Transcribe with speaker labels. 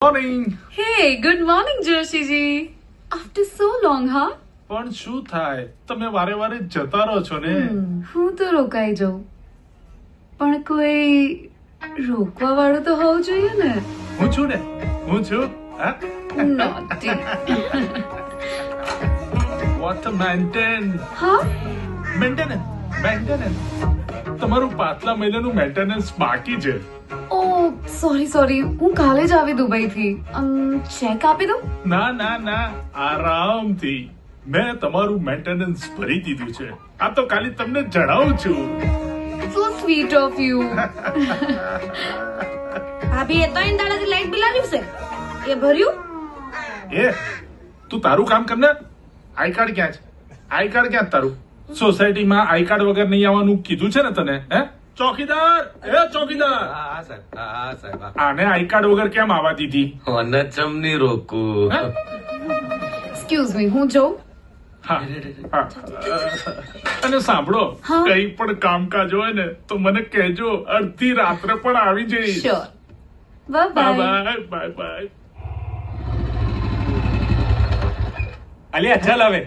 Speaker 1: Morning.
Speaker 2: Hey, good morning, Joshiji. After so long, huh?
Speaker 1: પણ શું થાય, તમે વારે વારે જતા રહો છો ને.
Speaker 2: હું તો રોકાઈ જાઉં પણ કોઈ રોકવા વાળું તો હોવું જોઈએ ને.
Speaker 1: હું છું ને, હું છું.
Speaker 2: Naughty.
Speaker 1: વોટ મેન્ટેન
Speaker 2: હા
Speaker 1: મેન્ટેનન્સ તમારું પાછલા મહિનાનું મેન્ટેનન્સ બાકી છે.
Speaker 2: ઓ સોરી હું કાલે જ આવી દુબઈથી. ચેક આપી દઉં.
Speaker 1: ના આરામથી. મેં તમારું મેન્ટેનન્સ ભરી દીધું છે. આ તો ખાલી તમને જણાવું છું.
Speaker 2: So sweet of you.
Speaker 3: ભાભી એ 3 દાડાથી લાઈટ બિલ આવ્યું છે એ ભર્યું.
Speaker 1: એ તું તારું કામ કર ને. આઈ કાર્ડ ક્યાં છે? આઈ કાર્ડ ક્યાં છે તારું? સોસાયટીમાં આઈ કાર્ડ વગર નહીં આવવાનું કીધું છે ને તને? હે ચોકીદાર, એ ચોકીદાર,
Speaker 4: હા સાહેબ.
Speaker 1: આને આઈ કાર્ડ વગર કેમ આવવા દીધી?
Speaker 4: ચમની રોકું.
Speaker 2: Excuse me, હું જોઉં.
Speaker 1: હા. અને સાંભળો,
Speaker 2: હા?
Speaker 1: કઈ પણ કામકાજ હોય ને તો મને કહેજો. અડધી રાત્રે પણ આવી જઈશ.
Speaker 2: Sure. Bye bye.
Speaker 1: બાય.
Speaker 5: અલ્યા ચાલ હવે